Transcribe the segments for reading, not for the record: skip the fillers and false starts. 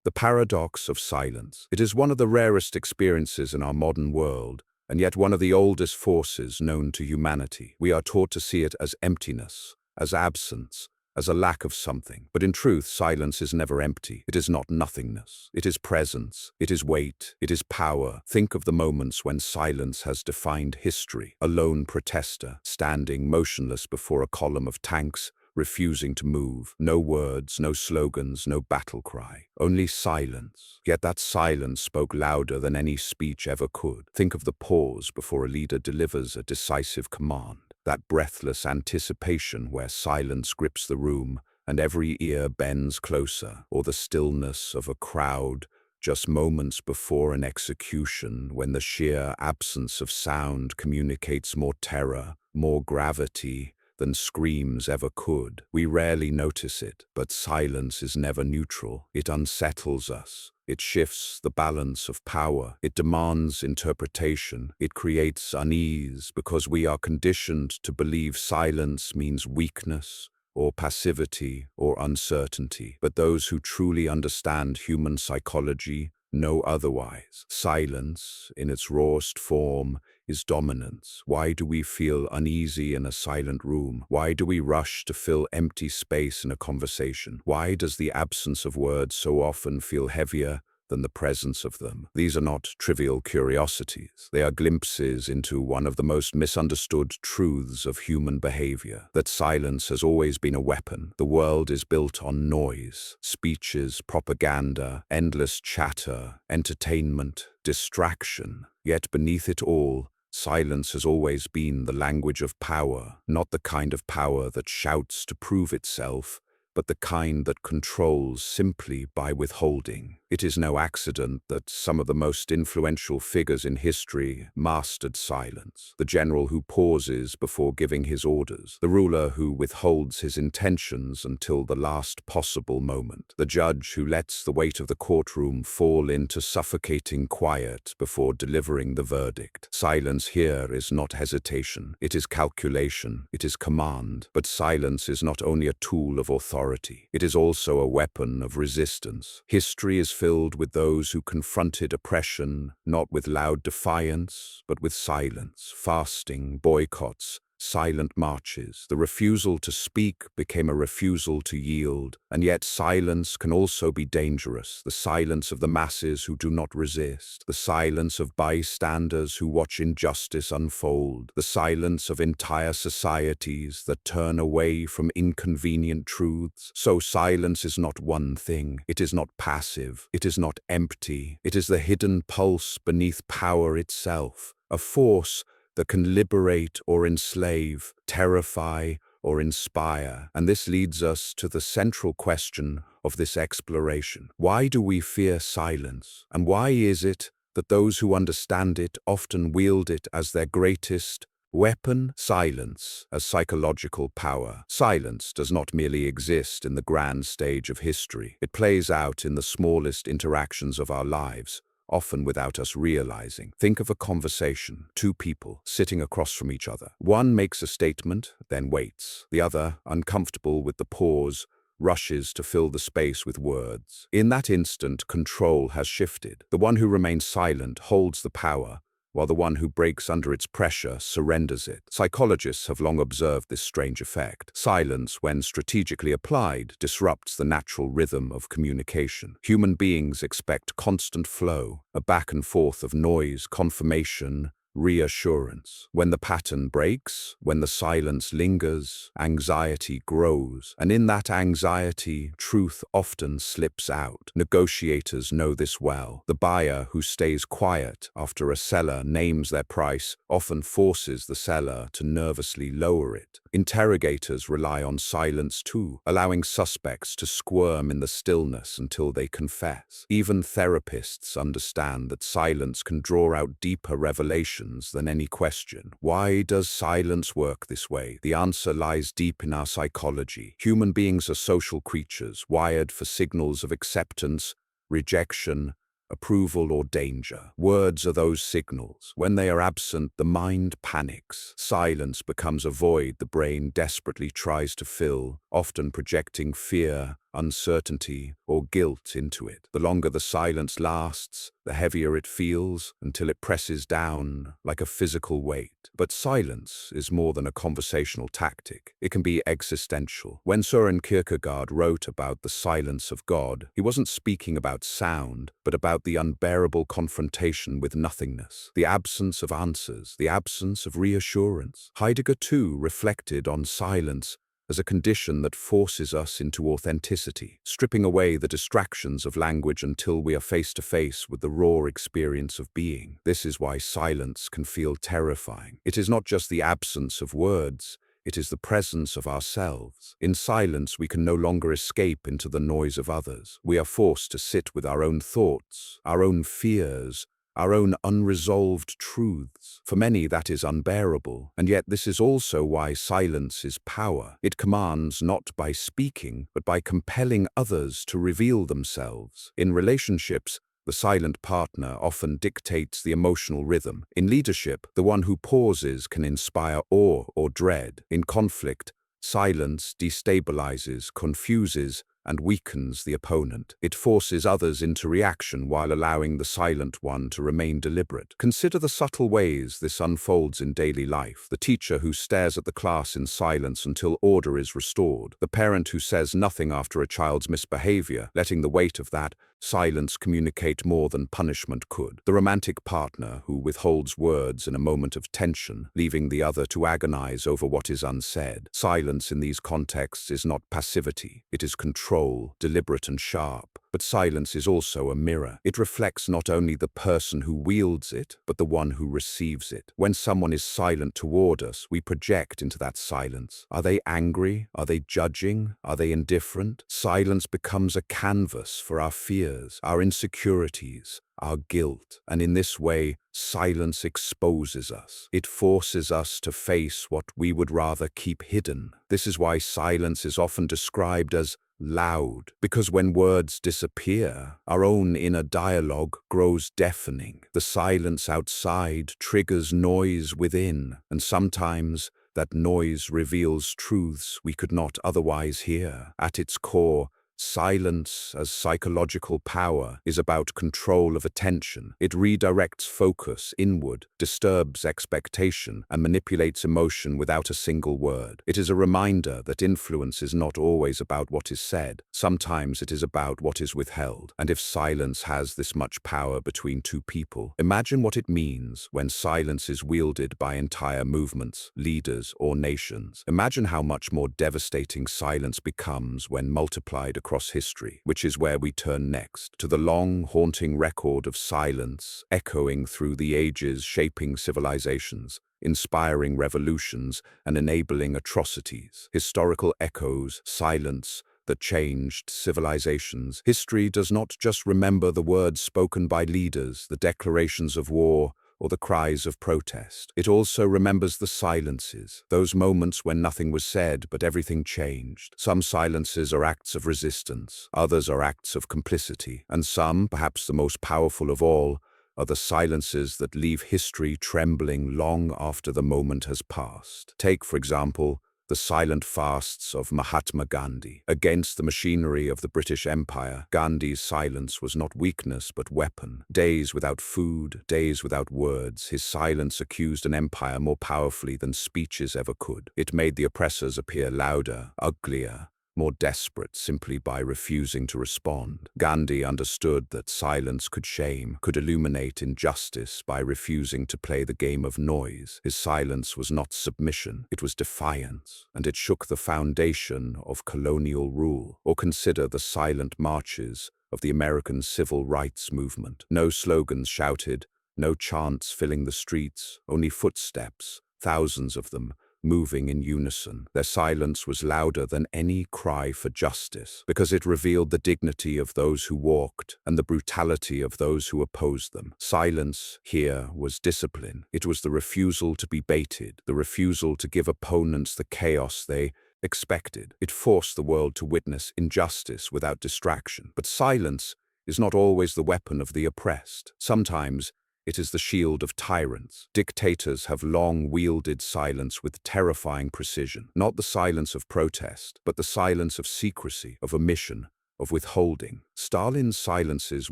The paradox of silence. It is one of the rarest experiences in our modern world, and yet one of the oldest forces known to humanity. We are taught to see it as emptiness, as absence, as a lack of something. But in truth, silence is never empty. It is not nothingness. It is presence. It is weight. It is power. Think of the moments when silence has defined history. A lone protester, standing motionless before a column of tanks, refusing to move. No words, no slogans, no battle cry. Only silence. Yet that silence spoke louder than any speech ever could. Think of the pause before a leader delivers a decisive command. That breathless anticipation where silence grips the room and every ear bends closer. Or the stillness of a crowd just moments before an execution, when the sheer absence of sound communicates more terror, more gravity than screams ever could. We rarely notice it, but silence is never neutral. It unsettles us. It shifts the balance of power. It demands interpretation. It creates unease because we are conditioned to believe silence means weakness or passivity or uncertainty. But those who truly understand human psychology know otherwise. Silence, in its rawest form, is dominance. Why do we feel uneasy in a silent room? Why do we rush to fill empty space in a conversation? Why does the absence of words so often feel heavier than the presence of them? These are not trivial curiosities. They are glimpses into one of the most misunderstood truths of human behavior, that silence has always been a weapon. The world is built on noise, speeches, propaganda, endless chatter, entertainment, distraction. Yet beneath it all, silence has always been the language of power, not the kind of power that shouts to prove itself, but the kind that controls simply by withholding. It is no accident that some of the most influential figures in history mastered silence. The general who pauses before giving his orders, the ruler who withholds his intentions until the last possible moment, the judge who lets the weight of the courtroom fall into suffocating quiet before delivering the verdict. Silence here is not hesitation, it is calculation, it is command. But silence is not only a tool of authority, it is also a weapon of resistance. History is filled with those who confronted oppression, not with loud defiance, but with silence, fasting, boycotts, silent marches. The refusal to speak became a refusal to yield, and yet silence can also be dangerous. The silence of the masses who do not resist, the silence of bystanders who watch injustice unfold, the silence of entire societies that turn away from inconvenient truths. So silence is not one thing. It is not passive. It is not empty. It is the hidden pulse beneath power itself, a force that can liberate or enslave, terrify or inspire. And this leads us to the central question of this exploration. Why do we fear silence? And why is it that those who understand it often wield it as their greatest weapon? Silence as psychological power. Silence does not merely exist in the grand stage of history. It plays out in the smallest interactions of our lives, often without us realizing. Think of a conversation, two people sitting across from each other. One makes a statement, then waits. The other, uncomfortable with the pause, rushes to fill the space with words. In that instant, control has shifted. The one who remains silent holds the power, while the one who breaks under its pressure surrenders it. Psychologists have long observed this strange effect. Silence, when strategically applied, disrupts the natural rhythm of communication. Human beings expect constant flow, a back and forth of noise, confirmation, reassurance. When the pattern breaks, when the silence lingers, anxiety grows, and in that anxiety, truth often slips out. Negotiators know this well. The buyer who stays quiet after a seller names their price often forces the seller to nervously lower it. Interrogators rely on silence too, allowing suspects to squirm in the stillness until they confess. Even therapists understand that silence can draw out deeper revelations than any question. Why does silence work this way? The answer lies deep in our psychology. Human beings are social creatures, wired for signals of acceptance, rejection, approval or danger. Words are those signals. When they are absent, the mind panics. Silence becomes a void the brain desperately tries to fill, often projecting fear, uncertainty, or guilt into it. The longer the silence lasts, the heavier it feels until it presses down like a physical weight. But silence is more than a conversational tactic. It can be existential. When Søren Kierkegaard wrote about the silence of God, he wasn't speaking about sound, but about the unbearable confrontation with nothingness, the absence of answers, the absence of reassurance. Heidegger, too, reflected on silence as a condition that forces us into authenticity, stripping away the distractions of language until we are face to face with the raw experience of being. This is why silence can feel terrifying. It is not just the absence of words, it is the presence of ourselves. In silence, we can no longer escape into the noise of others. We are forced to sit with our own thoughts, our own fears, our own unresolved truths. For many, that is unbearable, and yet this is also why silence is power. It commands not by speaking, but by compelling others to reveal themselves. In relationships, the silent partner often dictates the emotional rhythm. In leadership, the one who pauses can inspire awe or dread. In conflict, silence destabilizes, confuses, and weakens the opponent. It forces others into reaction while allowing the silent one to remain deliberate. Consider the subtle ways this unfolds in daily life. The teacher who stares at the class in silence until order is restored. The parent who says nothing after a child's misbehavior, letting the weight of that silence communicate more than punishment could. The romantic partner who withholds words in a moment of tension, leaving the other to agonize over what is unsaid. Silence in these contexts is not passivity. It is control, deliberate and sharp. But silence is also a mirror. It reflects not only the person who wields it, but the one who receives it. When someone is silent toward us, we project into that silence. Are they angry? Are they judging? Are they indifferent? Silence becomes a canvas for our fears, our insecurities, our guilt, and in this way, silence exposes us. It forces us to face what we would rather keep hidden. This is why silence is often described as loud, because when words disappear, our own inner dialogue grows deafening. The silence outside triggers noise within, and sometimes that noise reveals truths we could not otherwise hear. At its core, silence as psychological power is about control of attention. It redirects focus inward, disturbs expectation, and manipulates emotion without a single word. It is a reminder that influence is not always about what is said. Sometimes it is about what is withheld. And if silence has this much power between two people, imagine what it means when silence is wielded by entire movements, leaders, or nations. Imagine how much more devastating silence becomes when multiplied across history, which is where we turn next, to the long, haunting record of silence, echoing through the ages, shaping civilizations, inspiring revolutions, and enabling atrocities. Historical echoes, silence that changed civilizations. History does not just remember the words spoken by leaders, the declarations of war, or the cries of protest. It also remembers the silences, those moments when nothing was said but everything changed. Some silences are acts of resistance, others are acts of complicity, and some, perhaps the most powerful of all, are the silences that leave history trembling long after the moment has passed. Take, for example, the silent fasts of Mahatma Gandhi. Against the machinery of the British Empire, Gandhi's silence was not weakness but weapon. Days without food, days without words, his silence accused an empire more powerfully than speeches ever could. It made the oppressors appear louder, uglier, more desperate simply by refusing to respond. Gandhi understood that silence could shame, could illuminate injustice by refusing to play the game of noise. His silence was not submission, it was defiance, and it shook the foundation of colonial rule. Or consider the silent marches of the American civil rights movement. No slogans shouted, no chants filling the streets, only footsteps, thousands of them, moving in unison. Their silence was louder than any cry for justice, because it revealed the dignity of those who walked and the brutality of those who opposed them. Silence here was discipline. It was the refusal to be baited, the refusal to give opponents the chaos they expected. It forced the world to witness injustice without distraction. But silence is not always the weapon of the oppressed. Sometimes It is the shield of tyrants. Dictators have long wielded silence with terrifying precision. Not the silence of protest, but the silence of secrecy, of omission, of withholding. Stalin's silences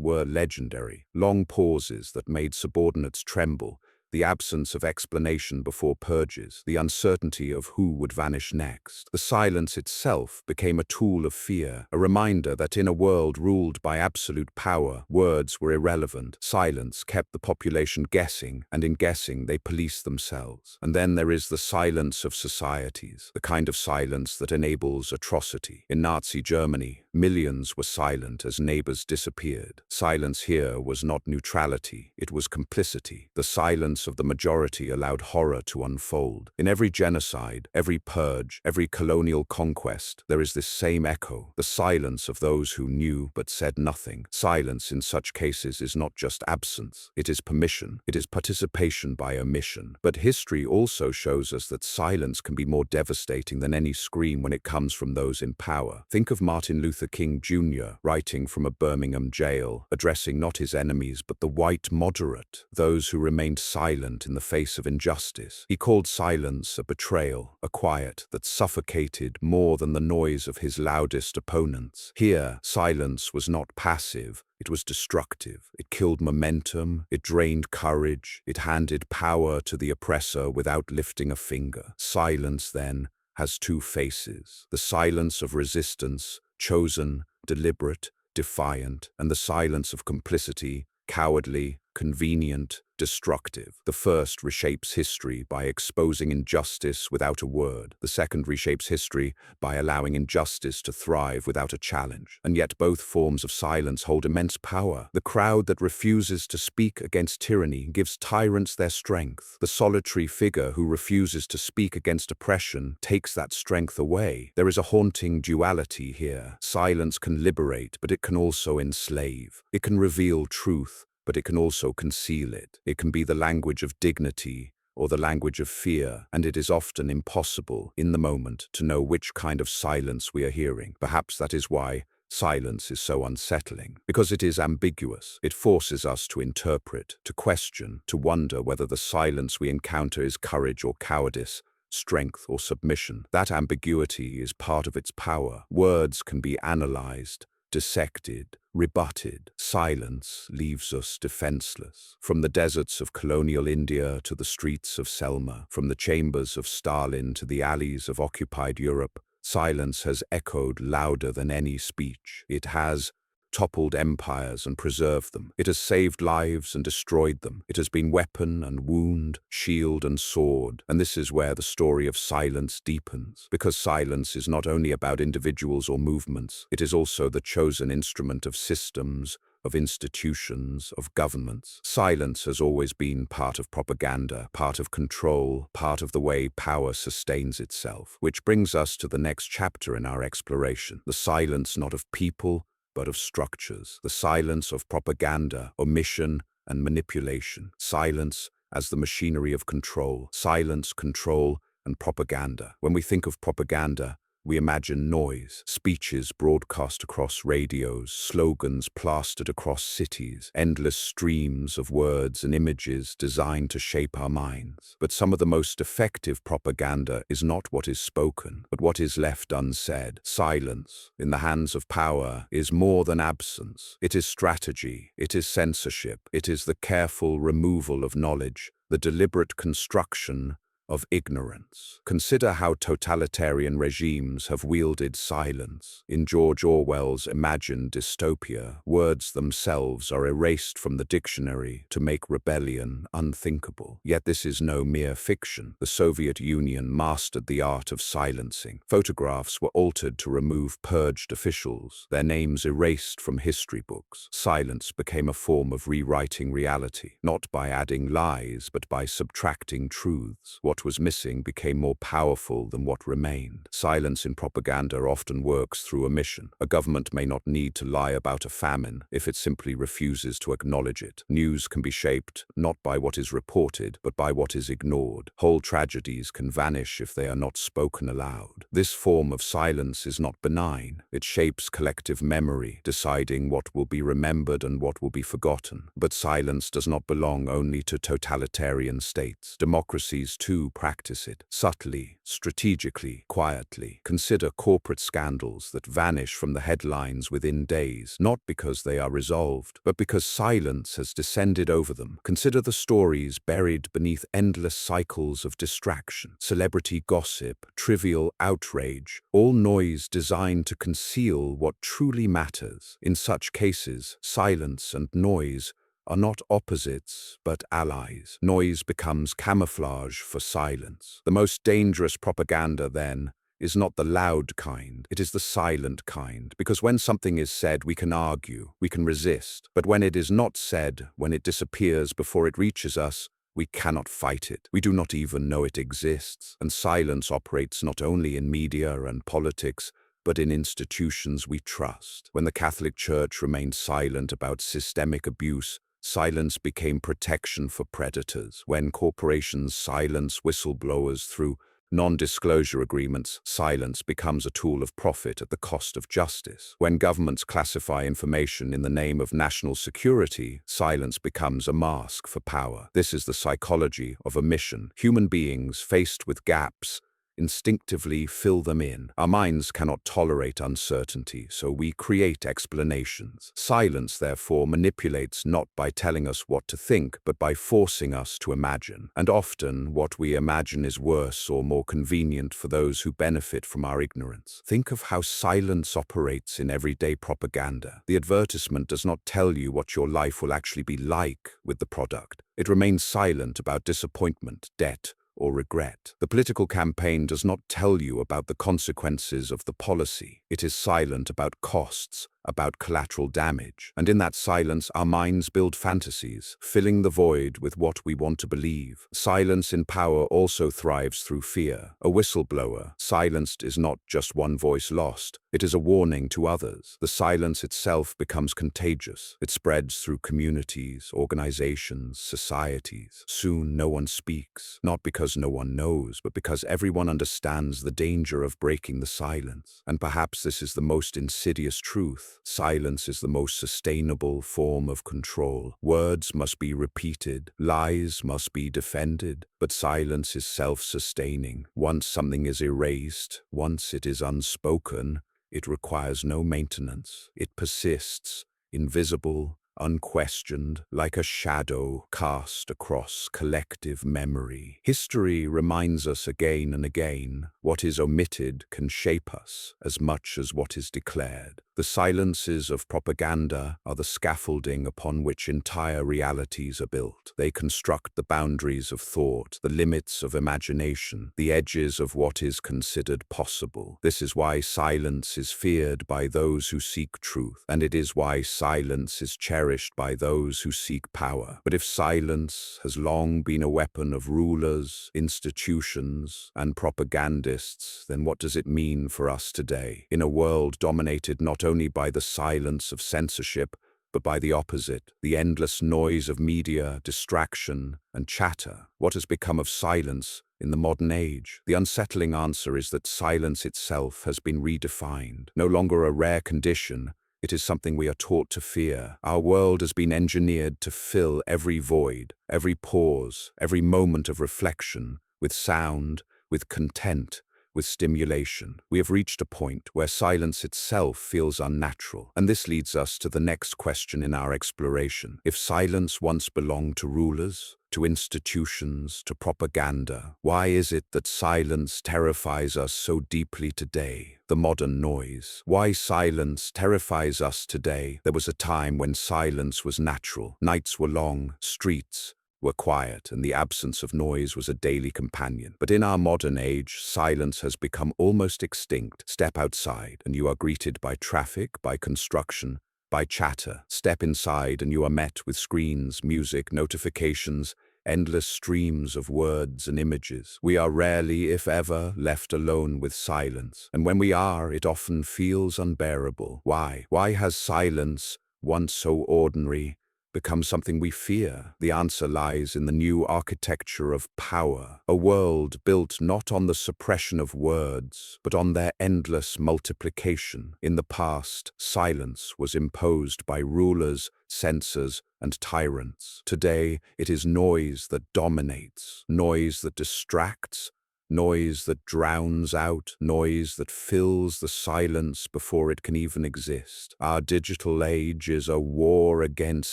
were legendary, long pauses that made subordinates tremble, the absence of explanation before purges, the uncertainty of who would vanish next. The silence itself became a tool of fear, a reminder that in a world ruled by absolute power, words were irrelevant. Silence kept the population guessing, and in guessing they policed themselves. And then there is the silence of societies, the kind of silence that enables atrocity. In Nazi Germany, millions were silent as neighbors disappeared. Silence here was not neutrality, it was complicity. The silence of the majority allowed horror to unfold. In every genocide, every purge, every colonial conquest, there is this same echo, the silence of those who knew but said nothing. Silence in such cases is not just absence, it is permission, it is participation by omission. But history also shows us that silence can be more devastating than any scream when it comes from those in power. Think of Martin Luther King Jr. writing from a Birmingham jail, addressing not his enemies but the white moderate, those who remained silent in the face of injustice. He called silence a betrayal, a quiet that suffocated more than the noise of his loudest opponents. Here, silence was not passive, it was destructive. It killed momentum, it drained courage, it handed power to the oppressor without lifting a finger. Silence, then, has two faces: the silence of resistance, chosen, deliberate, defiant, and the silence of complicity, cowardly, convenient, destructive. The first reshapes history by exposing injustice without a word. The second reshapes history by allowing injustice to thrive without a challenge. And yet both forms of silence hold immense power. The crowd that refuses to speak against tyranny gives tyrants their strength. The solitary figure who refuses to speak against oppression takes that strength away. There is a haunting duality here. Silence can liberate, but it can also enslave. It can reveal truth, but it can also conceal it. It can be the language of dignity or the language of fear, and it is often impossible, in the moment, to know which kind of silence we are hearing. Perhaps that is why silence is so unsettling, because it is ambiguous. It forces us to interpret, to question, to wonder whether the silence we encounter is courage or cowardice, strength or submission. That ambiguity is part of its power. Words can be analyzed, dissected, rebutted. Silence leaves us defenseless. From the deserts of colonial India to the streets of Selma, from the chambers of Stalin to the alleys of occupied Europe, silence has echoed louder than any speech. It has toppled empires and preserved them. It has saved lives and destroyed them. It has been weapon and wound, shield and sword. And this is where the story of silence deepens. Because silence is not only about individuals or movements, it is also the chosen instrument of systems, of institutions, of governments. Silence has always been part of propaganda, part of control, part of the way power sustains itself. Which brings us to the next chapter in our exploration. The silence not of people, but of structures. The silence of propaganda, omission, and manipulation. Silence as the machinery of control. Silence, control, and propaganda. When we think of propaganda, we imagine noise, speeches broadcast across radios, slogans plastered across cities, endless streams of words and images designed to shape our minds. But some of the most effective propaganda is not what is spoken, but what is left unsaid. Silence, in the hands of power, is more than absence. It is strategy, it is censorship, it is the careful removal of knowledge, the deliberate construction of ignorance. Consider how totalitarian regimes have wielded silence. In George Orwell's imagined dystopia, words themselves are erased from the dictionary to make rebellion unthinkable. Yet this is no mere fiction. The Soviet Union mastered the art of silencing. Photographs were altered to remove purged officials, their names erased from history books. Silence became a form of rewriting reality, not by adding lies, but by subtracting truths. What what was missing became more powerful than what remained. Silence in propaganda often works through omission. A government may not need to lie about a famine if it simply refuses to acknowledge it. News can be shaped not by what is reported, but by what is ignored. Whole tragedies can vanish if they are not spoken aloud. This form of silence is not benign. It shapes collective memory, deciding what will be remembered and what will be forgotten. But silence does not belong only to totalitarian states. Democracies too practice it, subtly, strategically, quietly. Consider corporate scandals that vanish from the headlines within days, not because they are resolved, but because silence has descended over them. Consider the stories buried beneath endless cycles of distraction, celebrity gossip, trivial outrage, all noise designed to conceal what truly matters. In such cases, silence and noise are not opposites, but allies. Noise becomes camouflage for silence. The most dangerous propaganda, then, is not the loud kind, it is the silent kind, because when something is said, we can argue, we can resist, but when it is not said, when it disappears before it reaches us, we cannot fight it. We do not even know it exists, and silence operates not only in media and politics, but in institutions we trust. When the Catholic Church remained silent about systemic abuse, silence became protection for predators. When corporations silence whistleblowers through non-disclosure agreements, silence becomes a tool of profit at the cost of justice. When governments classify information in the name of national security, silence becomes a mask for power. This is the psychology of omission. Human beings, faced with gaps, instinctively fill them in. Our minds cannot tolerate uncertainty, so we create explanations. Silence, therefore, manipulates not by telling us what to think, but by forcing us to imagine. And often, what we imagine is worse or more convenient for those who benefit from our ignorance. Think of how silence operates in everyday propaganda. The advertisement does not tell you what your life will actually be like with the product. It remains silent about disappointment, debt, or regret. The political campaign does not tell you about the consequences of the policy. It is silent about costs, about collateral damage. And in that silence, our minds build fantasies, filling the void with what we want to believe. Silence in power also thrives through fear. A whistleblower silenced is not just one voice lost. It is a warning to others. The silence itself becomes contagious. It spreads through communities, organizations, societies. Soon no one speaks, not because no one knows, but because everyone understands the danger of breaking the silence. And perhaps this is the most insidious truth. Silence is the most sustainable form of control. Words must be repeated, lies must be defended, but silence is self-sustaining. Once something is erased, once it is unspoken, it requires no maintenance. It persists, invisible, unquestioned, like a shadow cast across collective memory. History reminds us again and again, what is omitted can shape us as much as what is declared. The silences of propaganda are the scaffolding upon which entire realities are built. They construct the boundaries of thought, the limits of imagination, the edges of what is considered possible. This is why silence is feared by those who seek truth, and it is why silence is cherished by those who seek power. But if silence has long been a weapon of rulers, institutions, and propagandists, then what does it mean for us today? In a world dominated not only by the silence of censorship, but by the opposite, the endless noise of media, distraction, and chatter. What has become of silence in the modern age? The unsettling answer is that silence itself has been redefined. No longer a rare condition, it is something we are taught to fear. Our world has been engineered to fill every void, every pause, every moment of reflection, with sound, with content, with stimulation. We have reached a point where silence itself feels unnatural. And this leads us to the next question in our exploration. If silence once belonged to rulers, to institutions, to propaganda, why is it that silence terrifies us so deeply today? The modern noise. Why silence terrifies us today? There was a time when silence was natural. Nights were long, streets were quiet, and the absence of noise was a daily companion. But in our modern age, silence has become almost extinct. Step outside, and you are greeted by traffic, by construction, by chatter. Step inside, and you are met with screens, music, notifications, endless streams of words and images. We are rarely, if ever, left alone with silence, and when we are, it often feels unbearable. Why? Why has silence, once so ordinary, become something we fear? The answer lies in the new architecture of power, a world built not on the suppression of words, but on their endless multiplication. In the past, silence was imposed by rulers, censors, and tyrants. Today, it is noise that dominates, noise that distracts, noise that drowns out, noise that fills the silence before it can even exist. Our digital age is a war against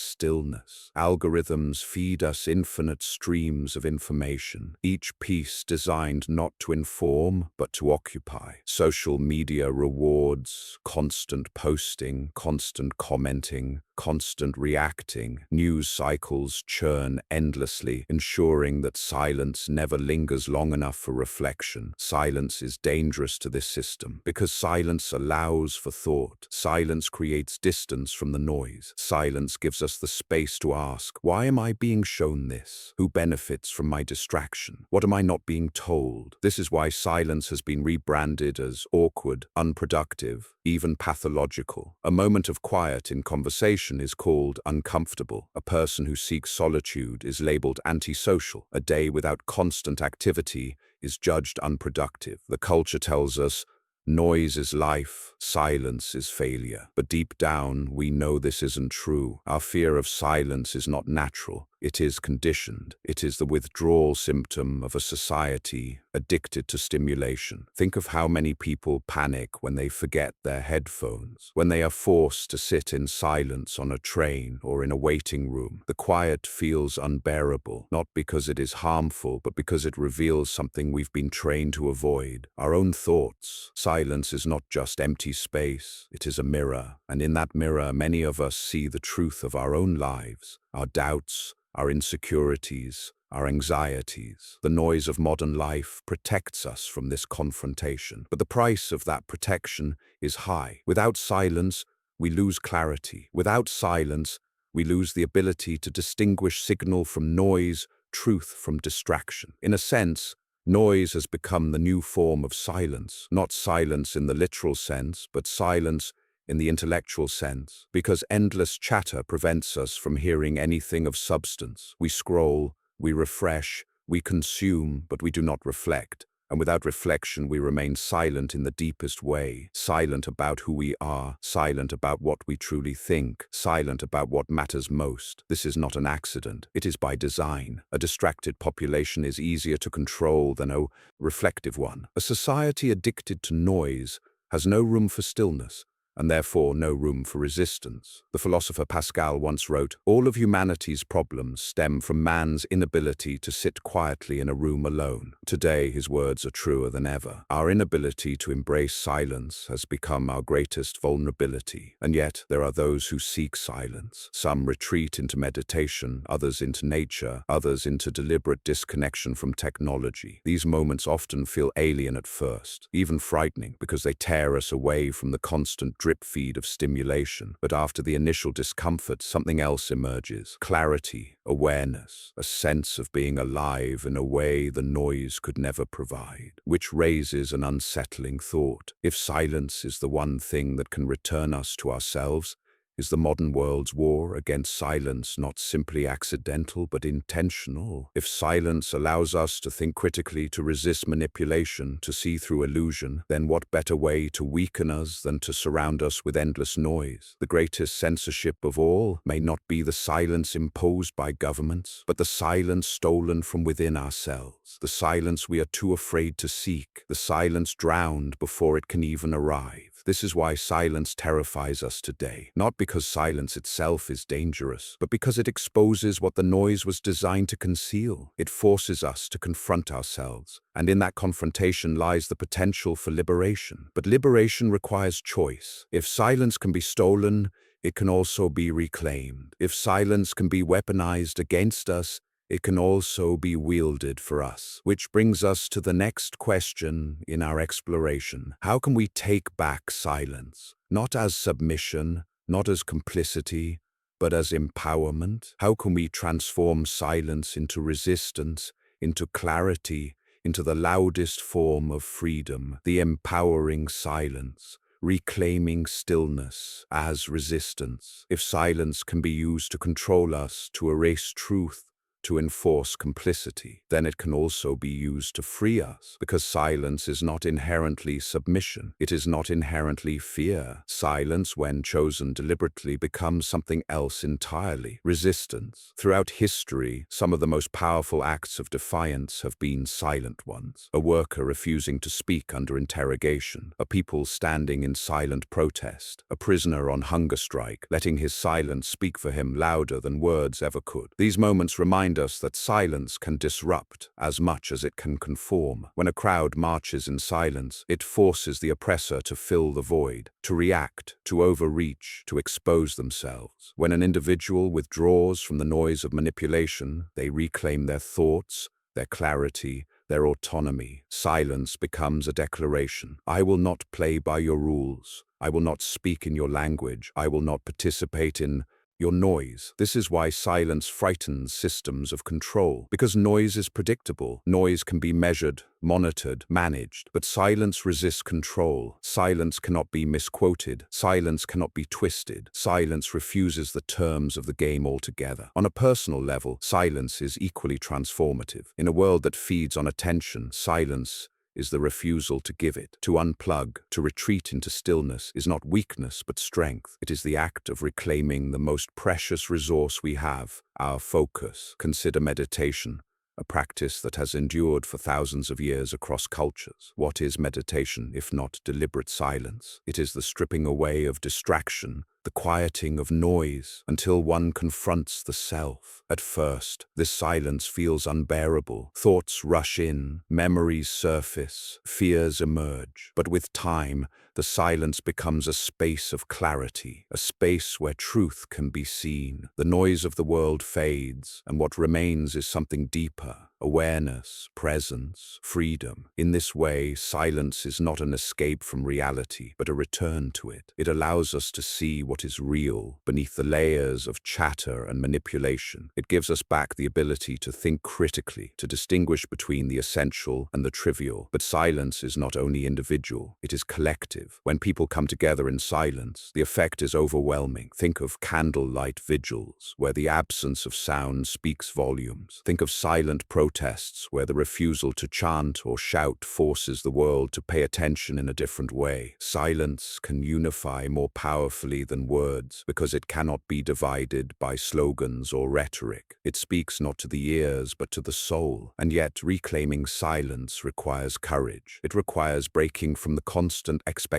stillness. Algorithms feed us infinite streams of information, each piece designed not to inform, but to occupy. Social media rewards constant posting, constant commenting, constant reacting. News cycles churn endlessly, ensuring that silence never lingers long enough for reflection. Silence is dangerous to this system because silence allows for thought. Silence creates distance from the noise. Silence gives us the space to ask, why am I being shown this? Who benefits from my distraction? What am I not being told? This is why silence has been rebranded as awkward, unproductive, even pathological. A moment of quiet in conversation is called uncomfortable. A person who seeks solitude is labeled antisocial. A day without constant activity is judged unproductive. The culture tells us noise is life, silence is failure. But deep down, we know this isn't true. Our fear of silence is not natural. It is conditioned. It is the withdrawal symptom of a society addicted to stimulation. Think of how many people panic when they forget their headphones, when they are forced to sit in silence on a train or in a waiting room. The quiet feels unbearable, not because it is harmful, but because it reveals something we've been trained to avoid: our own thoughts. Silence is not just empty space, it is a mirror, and in that mirror, many of us see the truth of our own lives, our doubts, our insecurities, our anxieties. The noise of modern life protects us from this confrontation, but the price of that protection is high. Without silence, we lose clarity. Without silence, we lose the ability to distinguish signal from noise, truth from distraction. In a sense, noise has become the new form of silence, not silence in the literal sense, but silence in the intellectual sense, because endless chatter prevents us from hearing anything of substance. We scroll, we refresh, we consume, but we do not reflect. And without reflection, we remain silent in the deepest way, silent about who we are, silent about what we truly think, silent about what matters most. This is not an accident. It is by design. A distracted population is easier to control than a reflective one. A society addicted to noise has no room for stillness, and therefore no room for resistance. The philosopher Pascal once wrote, "All of humanity's problems stem from man's inability to sit quietly in a room alone." Today, his words are truer than ever. Our inability to embrace silence has become our greatest vulnerability. And yet, there are those who seek silence. Some retreat into meditation, others into nature, others into deliberate disconnection from technology. These moments often feel alien at first, even frightening, because they tear us away from the constant drip feed of stimulation. But after the initial discomfort, something else emerges: clarity, awareness, a sense of being alive in a way the noise could never provide, which raises an unsettling thought. If silence is the one thing that can return us to ourselves, is the modern world's war against silence not simply accidental but intentional? If silence allows us to think critically, to resist manipulation, to see through illusion, then what better way to weaken us than to surround us with endless noise? The greatest censorship of all may not be the silence imposed by governments, but the silence stolen from within ourselves, the silence we are too afraid to seek, the silence drowned before it can even arrive. This is why silence terrifies us today, not because silence itself is dangerous, but because it exposes what the noise was designed to conceal. It forces us to confront ourselves, and in that confrontation lies the potential for liberation. But liberation requires choice. If silence can be stolen, it can also be reclaimed. If silence can be weaponized against us, it can also be wielded for us. Which brings us to the next question in our exploration. How can we take back silence? Not as submission, not as complicity, but as empowerment? How can we transform silence into resistance, into clarity, into the loudest form of freedom, the empowering silence, reclaiming stillness as resistance? If silence can be used to control us, to erase truth, to enforce complicity, then it can also be used to free us, because silence is not inherently submission. It is not inherently fear. Silence, when chosen deliberately, becomes something else entirely: resistance. Throughout history, some of the most powerful acts of defiance have been silent ones. A worker refusing to speak under interrogation, a people standing in silent protest, a prisoner on hunger strike, letting his silence speak for him louder than words ever could. These moments remind us that silence can disrupt as much as it can conform. When a crowd marches in silence, it forces the oppressor to fill the void, to react, to overreach, to expose themselves. When an individual withdraws from the noise of manipulation, they reclaim their thoughts, their clarity, their autonomy. Silence becomes a declaration. I will not play by your rules. I will not speak in your language. I will not participate in your noise. This is why silence frightens systems of control. Because noise is predictable. Noise can be measured, monitored, managed. But silence resists control. Silence cannot be misquoted. Silence cannot be twisted. Silence refuses the terms of the game altogether. On a personal level, silence is equally transformative. In a world that feeds on attention, silence is the refusal to give it. To unplug, to retreat into stillness, is not weakness but strength. It is the act of reclaiming the most precious resource we have, our focus. Consider meditation, a practice that has endured for thousands of years across cultures. What is meditation if not deliberate silence? It is the stripping away of distraction, the quieting of noise, until one confronts the self. At first, this silence feels unbearable. Thoughts rush in, memories surface, fears emerge. But with time, the silence becomes a space of clarity, a space where truth can be seen. The noise of the world fades, and what remains is something deeper: awareness, presence, freedom. In this way, silence is not an escape from reality, but a return to it. It allows us to see what is real beneath the layers of chatter and manipulation. It gives us back the ability to think critically, to distinguish between the essential and the trivial. But silence is not only individual, it is collective. When people come together in silence, the effect is overwhelming. Think of candlelight vigils, where the absence of sound speaks volumes. Think of silent protests, where the refusal to chant or shout forces the world to pay attention in a different way. Silence can unify more powerfully than words, because it cannot be divided by slogans or rhetoric. It speaks not to the ears, but to the soul. And yet, reclaiming silence requires courage. It requires breaking from the constant expectation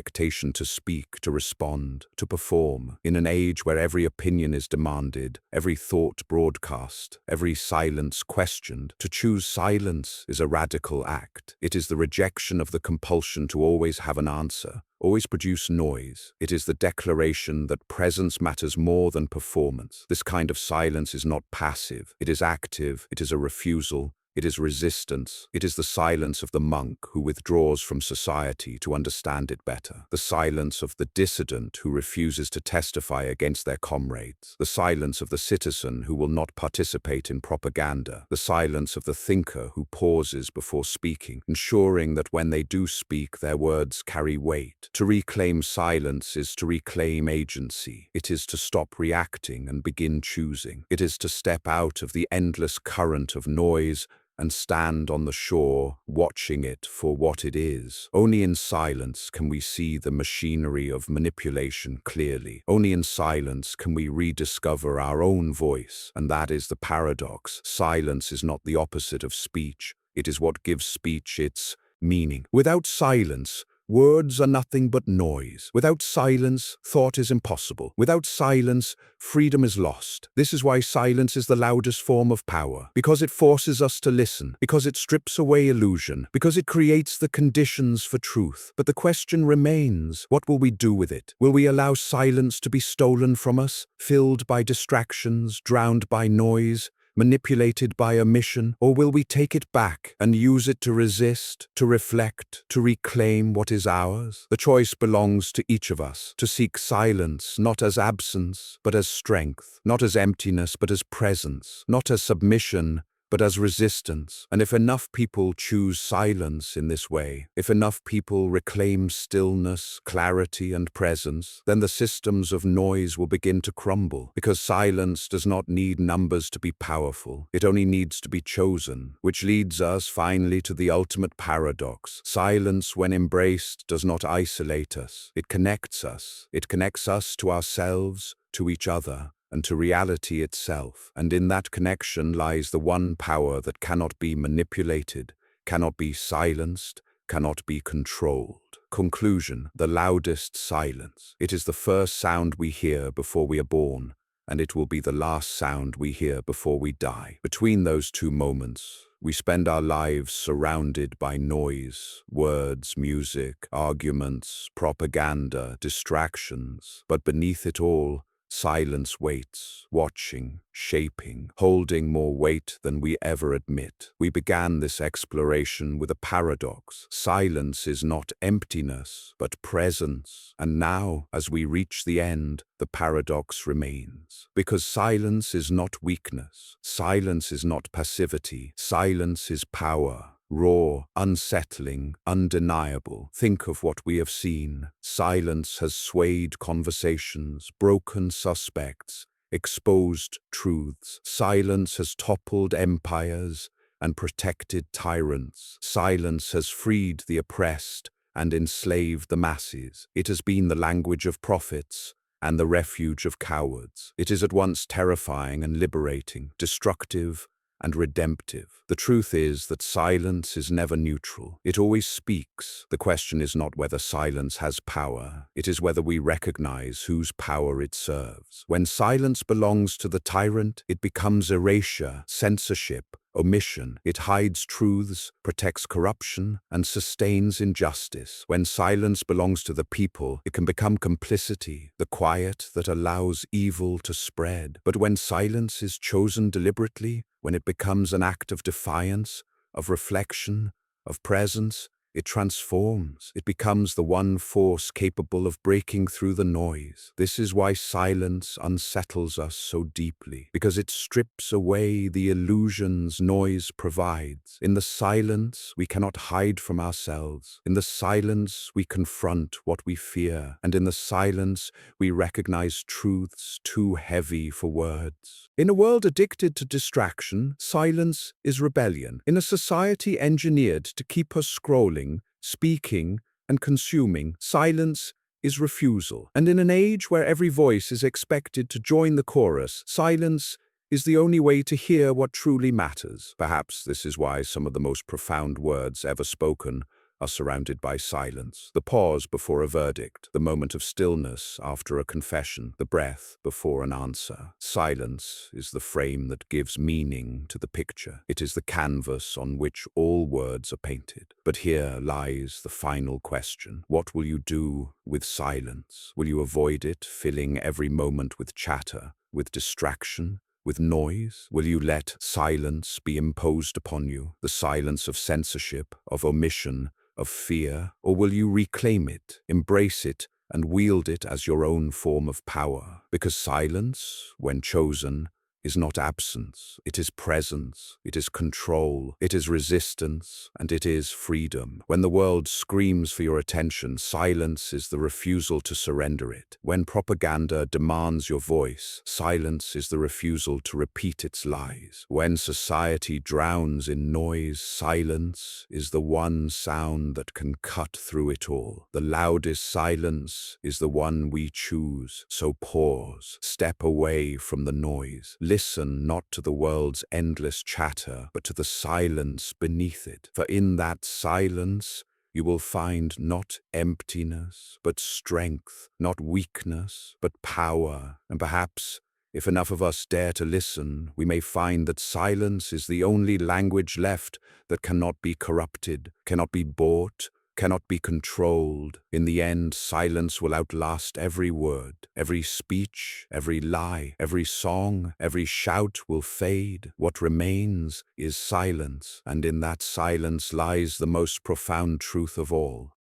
to speak, to respond, to perform. In an age where every opinion is demanded, every thought broadcast, every silence questioned, to choose silence is a radical act. It is the rejection of the compulsion to always have an answer, always produce noise. It is the declaration that presence matters more than performance. This kind of silence is not passive. It is active. It is a refusal. It is resistance. It is the silence of the monk who withdraws from society to understand it better. The silence of the dissident who refuses to testify against their comrades. The silence of the citizen who will not participate in propaganda. The silence of the thinker who pauses before speaking, ensuring that when they do speak, their words carry weight. To reclaim silence is to reclaim agency. It is to stop reacting and begin choosing. It is to step out of the endless current of noise and stand on the shore, watching it for what it is. Only in silence can we see the machinery of manipulation clearly. Only in silence can we rediscover our own voice. And that is the paradox. Silence is not the opposite of speech. It is what gives speech its meaning. Without silence, words are nothing but noise. Without silence, thought is impossible. Without silence, freedom is lost. This is why silence is the loudest form of power. Because it forces us to listen. Because it strips away illusion. Because it creates the conditions for truth. But the question remains, what will we do with it? Will we allow silence to be stolen from us, filled by distractions, drowned by noise? manipulated by omission, or will we take it back and use it to resist, to reflect, to reclaim what is ours? The choice belongs to each of us, to seek silence not as absence, but as strength, not as emptiness, but as presence, not as submission, but as resistance. And if enough people choose silence in this way, if enough people reclaim stillness, clarity, and presence, then the systems of noise will begin to crumble, because silence does not need numbers to be powerful. It only needs to be chosen, which leads us finally to the ultimate paradox. Silence, when embraced, does not isolate us. It connects us. It connects us to ourselves, to each other, and to reality itself. And in that connection lies the one power that cannot be manipulated, cannot be silenced, cannot be controlled. Conclusion: the loudest silence. It is the first sound we hear before we are born, and it will be the last sound we hear before we die. Between those two moments, we spend our lives surrounded by noise, words, music, arguments, propaganda, distractions. But beneath it all, silence waits, watching, shaping, holding more weight than we ever admit. We began this exploration with a paradox. Silence is not emptiness, but presence. And now, as we reach the end, the paradox remains. Because silence is not weakness. Silence is not passivity. Silence is power. Raw, unsettling, undeniable. Think of what we have seen. Silence has swayed conversations, broken suspects, exposed truths. Silence has toppled empires and protected tyrants. Silence has freed the oppressed and enslaved the masses. It has been the language of prophets and the refuge of cowards. It is at once terrifying and liberating, destructive and redemptive. The truth is that silence is never neutral. It always speaks. The question is not whether silence has power. It is whether we recognize whose power it serves. When silence belongs to the tyrant, it becomes erasure, censorship, omission. It hides truths, protects corruption, and sustains injustice. When silence belongs to the people, it can become complicity, the quiet that allows evil to spread. But when silence is chosen deliberately, when it becomes an act of defiance, of reflection, of presence, it transforms. It becomes the one force capable of breaking through the noise. This is why silence unsettles us so deeply, because it strips away the illusions noise provides. In the silence, we cannot hide from ourselves. In the silence, we confront what we fear. And in the silence, we recognize truths too heavy for words. In a world addicted to distraction, silence is rebellion. In a society engineered to keep us scrolling, speaking, and consuming, silence is refusal. And in an age where every voice is expected to join the chorus, silence is the only way to hear what truly matters. Perhaps this is why some of the most profound words ever spoken are surrounded by silence. The pause before a verdict, the moment of stillness after a confession, the breath before an answer. Silence is the frame that gives meaning to the picture. It is the canvas on which all words are painted. But here lies the final question. What will you do with silence? Will you avoid it, filling every moment with chatter, with distraction, with noise? Will you let silence be imposed upon you, the silence of censorship, of omission, of fear? Or will you reclaim it, embrace it, and wield it as your own form of power? Because silence, when chosen, is not absence. It is presence, it is control, it is resistance, and it is freedom. When the world screams for your attention, silence is the refusal to surrender it. When propaganda demands your voice, silence is the refusal to repeat its lies. When society drowns in noise, silence is the one sound that can cut through it all. The loudest silence is the one we choose. So pause, step away from the noise. Listen not to the world's endless chatter, but to the silence beneath it. For in that silence, you will find not emptiness, but strength, not weakness, but power. And perhaps, if enough of us dare to listen, we may find that silence is the only language left that cannot be corrupted, cannot be bought, cannot be controlled. In the end, silence will outlast every word. Every speech, every lie, every song, every shout will fade. What remains is silence, and in that silence lies the most profound truth of all.